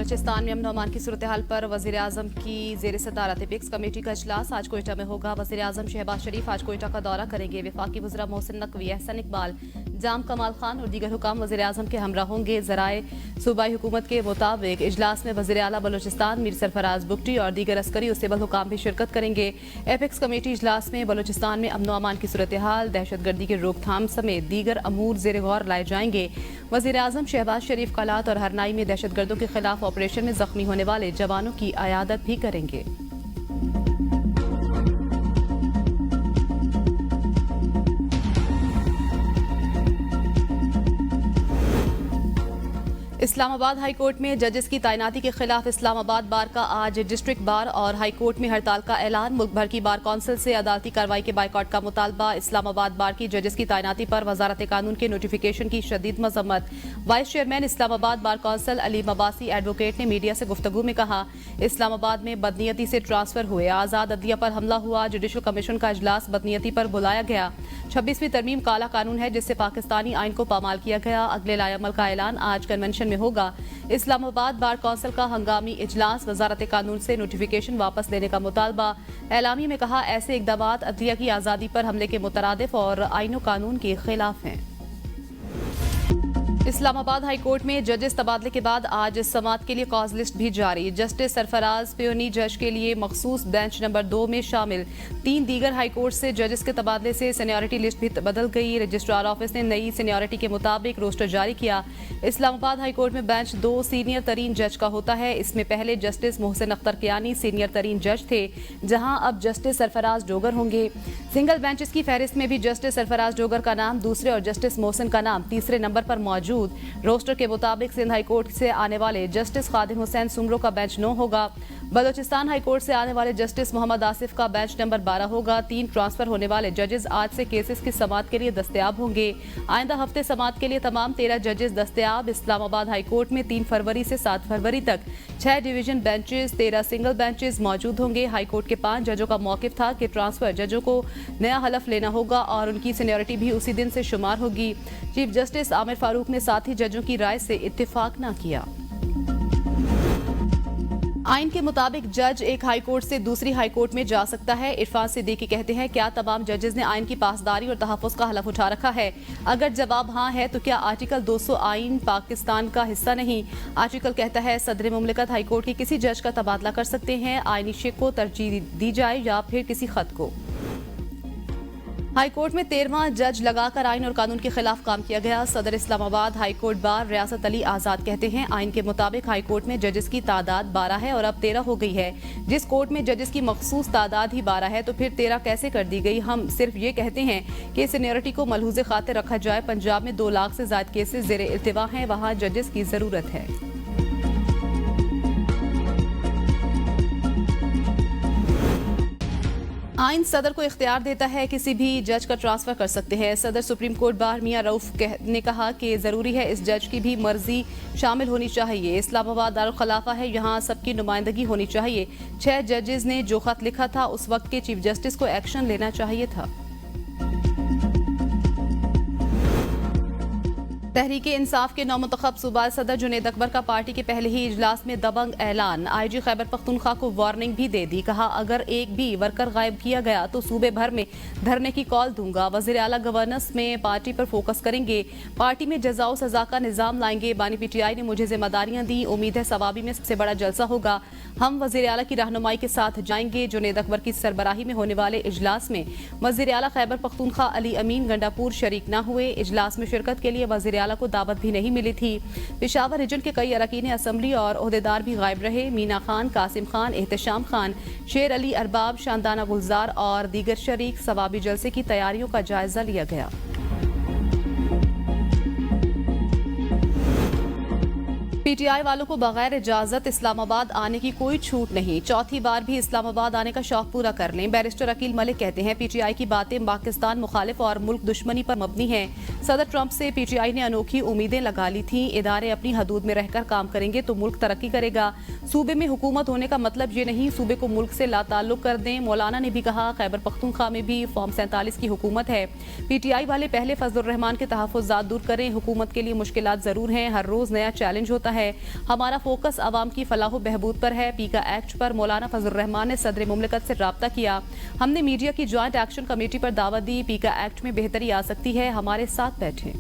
बलूचिस्तान में अमन अमान की सूरत हाल पर वज़ीर आज़म की ज़ेर सदारत एपिक्स कमेटी का इजलास आज कोयटा में होगा। वज़ीर आज़म शहबाज शरीफ आज कोयटा का दौरा करेंगे। वफाकी वज़रा मोहसिन नकवी, एहसन इकबाल, जाम कमाल खान और दीगर हुकाम वज़ीर आज़म के हमरा होंगे। ज़राए सूबाई हुकूमत के मुताबिक इजलास में वज़ीर आला बलूचिस्तान मीर सरफराज बुगटी और दीगर अस्करी और सिविल हुकाम भी शिरकत करेंगे। एपिक्स कमेटी इजलास में बलूचिस्तान में अमन अमान की सूरत हाल, दहशतगर्दी के रोकथाम समेत दीगर अमूर ज़ेर गौर लाए जाएंगे। वज़ीर आज़म शहबाज शरीफ कलात और हरनाई में दहशतगर्दों के खिलाफ ऑपरेशन में जख्मी होने वाले जवानों की अयादत भी करेंगे। इस्लामाबाद हाई कोर्ट में जजेस की तैनाती के खिलाफ इस्लामाबाद बार का आज डिस्ट्रिक्ट बार और हाई कोर्ट में हड़ताल का ऐलान। मुल्क भर की बार कौंसिल से अदालती कार्रवाई के बाइकआउट का मुतालबा। इस्लामाबाद बार की जजेस की तैनाती पर वजारत कानून के नोटिफिकेशन की शदीद मजम्मत। Vice chairman Islamabad bar council Ali Mabasi advocate ने मीडिया से गुफ्तगू में कहा, इस्लामाबाद में बदनीयती से ट्रांसफर हुए, आजाद अदलिया पर हमला हुआ, जुडिशल कमीशन का इजलास बदनीयती पर बुलाया गया। 26वीं तरमीम काला कानून है जिससे पाकिस्तानी आइन को पामाल किया गया। अगले लाएअमल का ऐलान आज कन्वेंशन में होगा। इस्लामाबाद बार कौंसिल का हंगामी इजलास, वजारत कानून से नोटिफिकेशन वापस लेने का मुतालबा। एलामी में कहा, ऐसे इकदामात अदलिया की आज़ादी पर हमले के मुतरादिफ और आइन कानून के खिलाफ हैं। इस्लामाबाद हाई कोर्ट में जजेस तबादले के बाद आज समात के लिए कॉज लिस्ट भी जारी। जस्टिस सरफराज पेयोनी जज के लिए मखसूस बेंच नंबर 2 में शामिल 3 दीगर हाई कोर्ट से जजेस के तबादले से सीनियरिटी लिस्ट भी बदल गई। रजिस्ट्रार ऑफिस ने नई सीनियरिटी के मुताबिक रोस्टर जारी किया। इस्लामाबाद हाई कोर्ट में बेंच 2 सीनियर तरीन जज का होता है। इसमें पहले जस्टिस मोहसिन अख्तर कियानी सीनियर तरीन जज थे, जहां अब जस्टिस सरफराज डोगर होंगे। सिंगल बेंचेस की फहरिस्त में भी जस्टिस सरफराज डोगर का नाम दूसरे और जस्टिस मोहसिन का नाम तीसरे नंबर पर मौजूद। रोस्टर के मुताबिक सिंध हाई कोर्ट से आने वाले जस्टिस खादिम हुसैन सुमरो का बेंच 9 होगा। बलूचिस्तान हाई कोर्ट से आने वाले जस्टिस मोहम्मद आसिफ का बेंच नंबर 12 होगा। 3 ट्रांसफर होने वाले जजेस आज से केसेस की समात के लिए दस्तयाब होंगे। आइंदा हफ्ते समात के लिए तमाम 13 जजेस दस्तयाब। इस्लामाबाद हाई कोर्ट में 3 फरवरी से 7 फरवरी तक 6 डिवीजन बेंचेस, 13 सिंगल बेंचेस मौजूद होंगे। हाई कोर्ट के 5 जजों का मौकिफ था कि ट्रांसफर जजों को नया हलफ लेना होगा और उनकी सीनियरिटी भी उसी दिन से शुमार होगी। चीफ जस्टिस आमिर फारूक ने साथ ही जजों की राय से इत्तेफाक न किया। आइन के मुताबिक जज एक हाई कोर्ट से दूसरी हाई कोर्ट में जा सकता है। इरफान सिद्दीकी कहते हैं, क्या तमाम जजेस ने आइन की पासदारी और तहफ़्फ़ुज़ का हलफ उठा रखा है? अगर जवाब हाँ है तो क्या आर्टिकल 200 आइन पाकिस्तान का हिस्सा नहीं? आर्टिकल कहता है सदर मुमलिकत हाई कोर्ट के किसी जज का तबादला कर सकते हैं। आइनी शिक को तरजीह दी जाए या फिर किसी खत को। हाई कोर्ट में 13वां जज लगाकर आइन और कानून के खिलाफ काम किया गया। सदर इस्लामाबाद हाई कोर्ट बार रियासत अली आज़ाद कहते हैं, आइन के मुताबिक हाई कोर्ट में जजेस की तादाद 12 है और अब 13 हो गई है। जिस कोर्ट में जजेस की मखसूस तादाद ही 12 है तो फिर 13 कैसे कर दी गई? हम सिर्फ ये कहते हैं कि सीनियरिटी को मलहूज़े खातिर रखा जाए। पंजाब में 2 लाख से ज़ायद केसेस ज़ेरे इल्तिवा हैं, वहाँ जजेस की ज़रूरत है। आइन सदर को इख्तियार देता है किसी भी जज का ट्रांसफर कर सकते हैं। सदर सुप्रीम कोर्ट बार मियां रऊफ ने कहा कि ज़रूरी है इस जज की भी मर्जी शामिल होनी चाहिए। इस्लामाबाद दारुल खलाफा है, यहाँ सबकी नुमाइंदगी होनी चाहिए। 6 जजेस ने जो खत लिखा था उस वक्त के चीफ जस्टिस को एक्शन लेना चाहिए था। तहरीके इंसाफ के नौमुंतखब सूबाई सदर जुनेद अकबर का पार्टी के पहले ही इजलास में दबंग ऐलान। IG खैबर पख्तूनख्वा को वार्निंग भी दे दी। कहा, अगर एक भी वर्कर गायब किया गया तो सूबे भर में धरने की कॉल दूंगा। वज़ीर आला गवर्नेंस में पार्टी पर फोकस करेंगे। पार्टी में जज़ा सजा का निज़ाम लाएंगे। बानी PTI ने मुझे जिम्मेदारियां दी, उम्मीद है सवाबी में सबसे बड़ा जलसा होगा। हम वज़ीर आला की रहनुमाई के साथ जाएंगे। जुनेद अकबर की सरबराही में होने वाले इजलास में वज़ीर आला खैबर पख्तूनख्वा अली अमीन गंडापुर शरीक न हुए। इजलास में शिरकत के लिए वज़ीर आला को दावत भी नहीं मिली थी। पेशावर रीजन के कई अरकान असम्बली और ओहदेदार भी गायब रहे। मीना खान, कासिम खान, एहतशाम खान, शेर अली अरबाब, शानदाना गुलजार और दीगर शरीक। सवाबी जलसे की तैयारियों का जायजा लिया गया। PTI वालों को बगैर इजाजत इस्लामाबाद आने की कोई छूट नहीं। चौथी बार भी इस्लामाबाद आने का शौक पूरा कर लें। बैरिस्टर अकील मलिक कहते हैं, PTI की बातें पाकिस्तान मुखालिफ और मुल्क दुश्मनी पर मबनी हैं। सदर ट्रंप से PTI ने अनोखी उम्मीदें लगा ली थी। इदारे अपनी हदूद में रहकर काम करेंगे तो मुल्क तरक्की करेगा। सूबे में हुकूमत होने का मतलब ये नहीं सूबे को मुल्क से लाताल्लुक कर दें। मौलाना ने भी कहा, खैबर पख्तूनख्वा में भी फॉर्म 47 की हुकूमत है। PTI वाले पहले फजलुर रहमान के तहफ़्फ़ुज़ात दूर करें। हुकूमत के लिए मुश्किलात जरूर हैं, हर रोज नया चैलेंज होता है। है। हमारा फोकस आवाम की फलाह बहबूद पर है। पीका एक्ट पर मौलाना फजल रहमान ने सदर मुमलिकत से राब्ता किया। हमने मीडिया की ज्वाइंट एक्शन कमेटी पर दावत दी। पीका एक्ट में बेहतरी आ सकती है, हमारे साथ बैठें।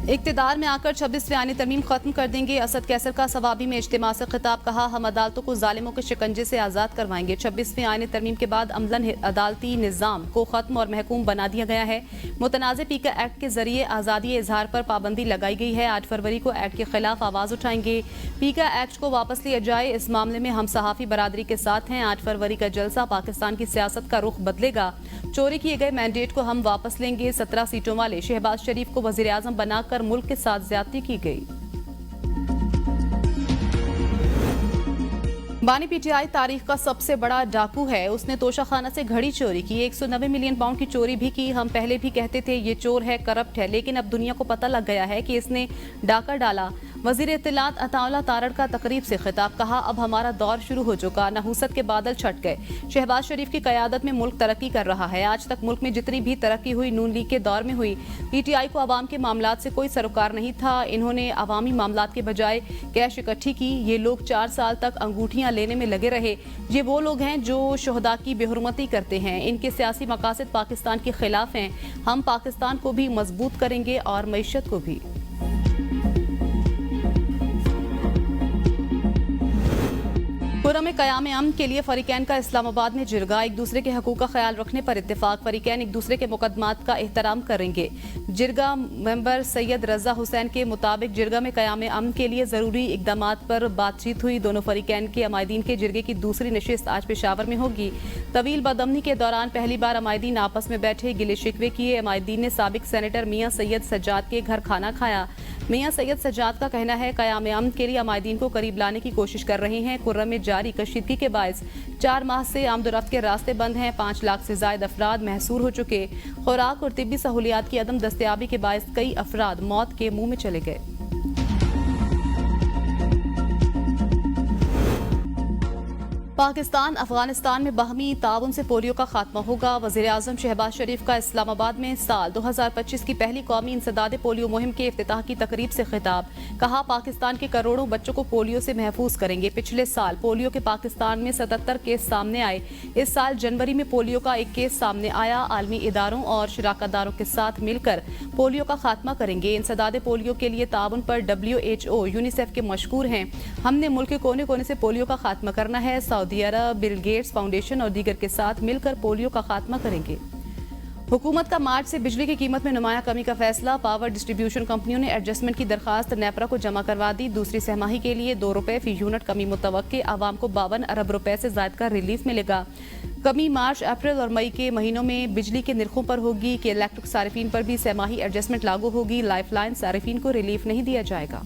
इक़्तिदार में आकर 26वीं आईनी तरमीम खत्म कर देंगे। असद कैसर का सवाबी में इज्तिमा से खिताब, कहा हम अदालतों को जालिमों के शिकंजे से आज़ाद करवाएंगे। 26वीं आईनी तरमीम के बाद अमलन अदालती निज़ाम को खत्म और महकूम बना दिया गया है। मुतनाज़ पीका एक्ट के जरिए आज़ादी इजहार पर पाबंदी लगाई गई है। 8 फरवरी को एक्ट के खिलाफ आवाज़ उठाएंगे। पीका एक्ट को वापस लिया जाए, इस मामले में हम सहाफ़ी बरादरी के साथ हैं। 8 फरवरी का जलसा पाकिस्तान की सियासत का रुख बदलेगा। चोरी किए गए मैंडेट को हम वापस लेंगे। 17 सीटों वाले शहबाज शरीफ को वज़ीर आज़म बनाकर मुल्क के साथ ज्यादती की गई। बानी पीटीआई तारीख का सबसे बड़ा डाकू है। उसने तोशाखाना से घड़ी चोरी की, 190 मिलियन पाउंड की चोरी भी की। हम पहले भी कहते थे ये चोर है, करप्ट है, लेकिन अब दुनिया को पता लग गया है कि इसने डाका डाला। वजीर इत्तलात अताउल्लाह तारड़ का तकरीब से खिताब, कहा अब हमारा दौर शुरू हो चुका, नहूसत के बादल छट गए। शहबाज शरीफ की क़यादत में मुल्क तरक्की कर रहा है। आज तक मुल्क में जितनी भी तरक्की हुई नून लीग के दौर में हुई। पीटीआई को अवाम के मामलात से कोई सरोकार नहीं था। इन्होंने अवामी मामलात के बजाय कैश इकट्ठी की। ये लोग 4 साल तक अंगूठियां लेने में लगे रहे। ये वो लोग हैं जो शोहदा की बेहुरमती करते हैं। इनके सियासी मकासद पाकिस्तान के खिलाफ हैं। हम पाकिस्तान को भी मजबूत करेंगे और मईशत को भी। खुर्रम क़याम अमन के लिए फरीकैन का इस्लामाबाद में जिरगा, एक दूसरे के हकूक़ का ख्याल रखने पर इत्तेफाक। फरीकैन एक दूसरे के मुकदमात का एहतराम करेंगे। जिरगा मेंबर सैयद रजा हुसैन के मुताबिक जिरगा में क़याम अमन के लिए ज़रूरी इक़दामात पर बातचीत हुई। दोनों फरीकैन के अमायदीन के जिरगे की दूसरी नशिस्त आज पेशावर में होगी। तवील बदअमनी के दौरान पहली बार अमायदीन आपस में बैठे, गिले शिकवे किए। अमायदीन ने साबिक सेनेटर मियाँ सैयद सज्जाद के घर खाना खाया। मियाँ सैयद सज्जाद का कहना है क़याम अमन के लिए अमायदीन को करीब लाने की कोशिश कर रहे हैं। खुर्रम में जारी कशीदगी के बायस 4 माह से आमदोरफ्त के रास्ते बंद हैं। 5 लाख से ज्यादा अफराद महसूर हो चुके। खुराक और तिब्बी सहूलियात की अदम दस्तयाबी के बायस कई अफराद मौत के मुंह में चले गए। पाकिस्तान अफगानिस्तान में बाहमी ताउन से पोलियो का खात्मा होगा। वज़ीर आज़म शहबाज शरीफ का इस्लामाबाद में साल 2025 की पहली कौमी इंसदाद पोलियो मुहिम के इफ्तिताह की तकरीब से खिताब, कहा पाकिस्तान के करोड़ों बच्चों को पोलियो से महफूज करेंगे। पिछले साल पोलियो के पाकिस्तान में 77 केस सामने आए। इस साल जनवरी में पोलियो का 1 केस सामने आया। आलमी इदारों और शराकतदारों के साथ मिलकर पोलियो का खात्मा करेंगे। इंसदाद पोलियो के लिए ताउन पर WHO यूनिसेफ के मशकूर हैं। हमने मुल्क के कोने कोने से पोलियो का खात्मा करना है। सऊदी अरब, बिल गेट्स फाउंडेशन और दीगर के साथ मिलकर पोलियो का खात्मा करेंगे। हुकूमत का मार्च से बिजली की कीमत में नुमायां कमी का फैसला। पावर डिस्ट्रीब्यूशन कंपनियों ने एडजस्टमेंट की दरखास्त नेपरा को जमा करवा दी। दूसरी सहमाही के लिए 2 रुपए फी यूनिट कमी मुतवक्के। आवाम को 52 अरब रुपए से ज्यादा का रिलीफ मिलेगा। कमी मार्च, अप्रैल और मई के महीनों में बिजली के निर्खों पर होगी कि इलेक्ट्रिक सारिफीन पर भी सहमाही एडजस्टमेंट लागू होगी। लाइफलाइन सारिफीन को रिलीफ नहीं दिया जाएगा।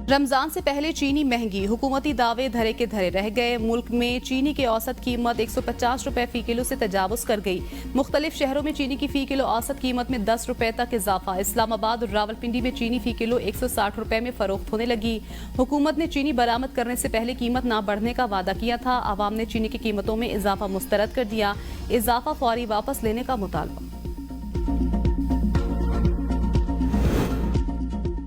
रमजान से पहले चीनी महंगी, हुकूमती दावे धरे के धरे रह गए। मुल्क में चीनी की औसत कीमत 150 रुपए फी किलो से तजावुज कर गई। मुख्तलिफ शहरों में चीनी की फी किलो औसत कीमत में 10 रुपए तक इजाफा। इस्लामाबाद और रावलपिंडी में चीनी फी किलो 160 रुपए में फरोख्त होने लगी। हुकूमत ने चीनी बरामद करने से पहले कीमत ना बढ़ने का वादा किया था। आवाम ने चीनी की कीमतों में इजाफा मुस्तरद कर दिया। इजाफा फौरी वापस लेने का मुतालबा।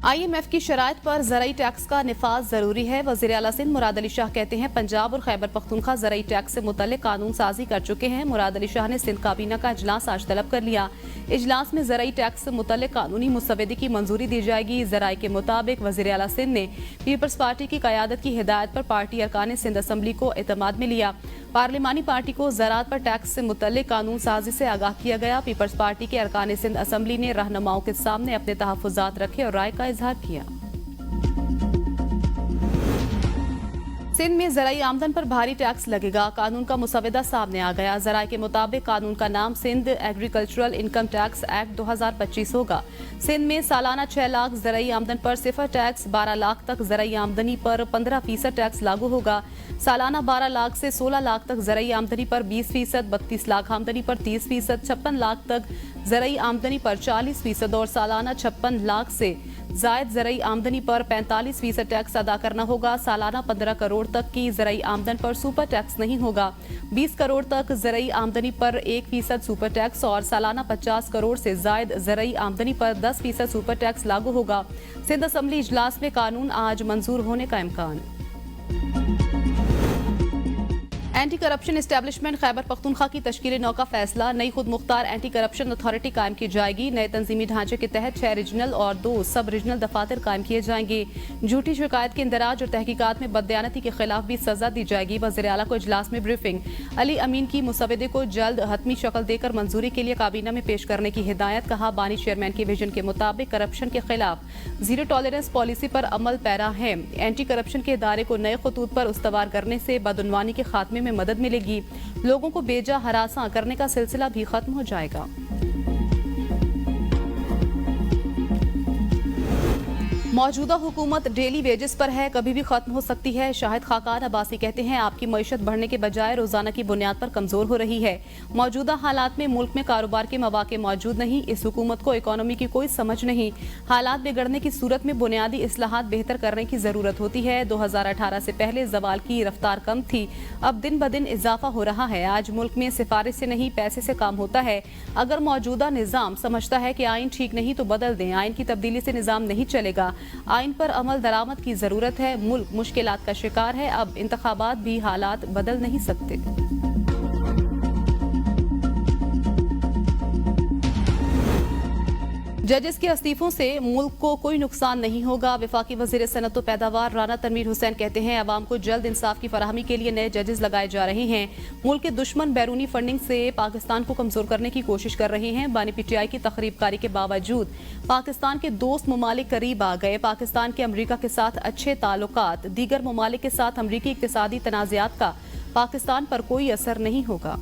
IMF की शराइत पर ज़राई टैक्स का निफाज जरूरी है। वज़ीर आला सिंध मुराद अली शाह कहते हैं पंजाब और खैबर पख्तूनख्वा ज़राई टैक्स से मुतल्लिक़ कानून साजी कर चुके हैं। मुराद अली शाह ने सिंध काबीना का इजलास आज तलब कर लिया। इजलास में ज़राई टैक्स से मुतल्लिक़ कानूनी मुसवदे की मंजूरी दी जाएगी। ज़राई के मुताबिक वज़ीर आला सिंध ने पीपल्स पार्टी की क़यादत की हिदायत पर पार्टी अरकान सिंध असम्बली को एतमाद में लिया। पार्लिमानी पार्टी को ज़राअत पर टैक्स से मुतल्लिक़ कानून साजी से आगाह किया गया। पीपल्स पार्टी के अरकान सिंध असम्बली ने रहनुमाओं के सामने अपने तहफ़्फ़ुज़ात रखे और राय का इजहार किया। सिंध में ज़राई आमदन पर भारी टैक्स लगेगा। कानून का मुसवदा सामने आ गया। ज़राए के मुताबिक कानून का नाम Sindh agricultural income tax act 2025 होगा। सिंध में सालाना 6 लाख ज़राई आमदन पर सिफर टैक्स, 12 लाख तक ज़राई आमदनी पर 15% टैक्स लागू होगा। सालाना 12 लाख से 16 लाख तक ज़राई आमदनी पर 20%, 32 लाख आमदनी पर 30%, 56 लाख तक ज़राई आमदनी पर 40% और सालाना 56 लाख से जायद ज़रई आमदनी पर 45% टैक्स अदा करना होगा। सालाना 15 करोड़ तक की ज़रई आमदन पर सुपर टैक्स नहीं होगा। 20 करोड़ तक ज़रई आमदनी पर 1% सुपर टैक्स और सालाना 50 करोड़ से जायद ज़रई आमदनी पर 10% सुपर टैक्स लागू होगा। सिंध असेंबली इजलास में कानून आज मंजूर होने का इम्कान। Anti corruption establishment Khyber Pakhtunkhwa की तश्कील नौ का फैसला। नई खुद मुख्तार एंटी करप्शन अथॉरिटी कायम की जाएगी। नए तंजीमी ढांचे के तहत 6 रीजनल और 2 सब रीजनल दफातर कायम किए जाएंगे। झूठी शिकायत के इंदराज और तहकीकात में बददयानती के खिलाफ भी सजा दी जाएगी। वज़ीर आला को इजलास में ब्रीफिंग। अली अमीन की मुसवदे को जल्द हतमी शक्ल देकर मंजूरी के लिए काबीना में पेश करने की हिदायत। कहा, बानी चेयरमैन के विजन के मुताबिक करप्शन के खिलाफ जीरो टॉलरेंस पॉलिसी पर अमल पैरा है। एंटी करप्शन के इदारे को नए खतूत पर उस्तवार करने से बदउनवानी के खात्मे में मदद मिलेगी। लोगों को बेजा हरासा करने का सिलसिला भी खत्म हो जाएगा। मौजूदा हुकूमत डेली वेजेस पर है, कभी भी खत्म हो सकती है। शाहिद खाकान अब्बासी कहते हैं, आपकी मईशत बढ़ने के बजाय रोजाना की बुनियाद पर कमजोर हो रही है। मौजूदा हालात में मुल्क में कारोबार के मौके मौजूद नहीं। इस हुकूमत को इकोनॉमी की कोई समझ नहीं। हालात बिगड़ने की सूरत में बुनियादी इस्लाहात बेहतर करने की जरूरत होती है। 2018 से पहले जवाल की रफ्तार कम थी, अब दिन ब दिन इजाफा हो रहा है। आज मुल्क में सिफारिश से नहीं पैसे से काम होता है। अगर मौजूदा निजाम समझता है कि आइन ठीक नहीं तो बदल दें। आइन की तब्दीली से निजाम नहीं चलेगा। आइन पर अमल दरामद की जरूरत है। मुल्क मुश्किलात का शिकार है। अब इंतखाबात भी हालात बदल नहीं सकते। जजेस के इस्तीफों से मुल्क को कोई नुकसान नहीं होगा। वफाकी वजीर सनअत व पैदावार राना तनवीर हुसैन कहते हैं, अवाम को जल्द इंसाफ की फराहमी के लिए नए जजेस लगाए जा रहे हैं। मुल्क के दुश्मन बैरूनी फंडिंग से पाकिस्तान को कमजोर करने की कोशिश कर रहे हैं। बानी पीटीआई की तखरीबकारी के बावजूद पाकिस्तान के दोस्त ममालिक करीब आ गए। पाकिस्तान के अमरीका के साथ अच्छे ताल्लुकात, दीगर ममालिक के साथ अमरीकी इक्तिसादी तनाज़ात का पाकिस्तान पर कोई असर नहीं होगा।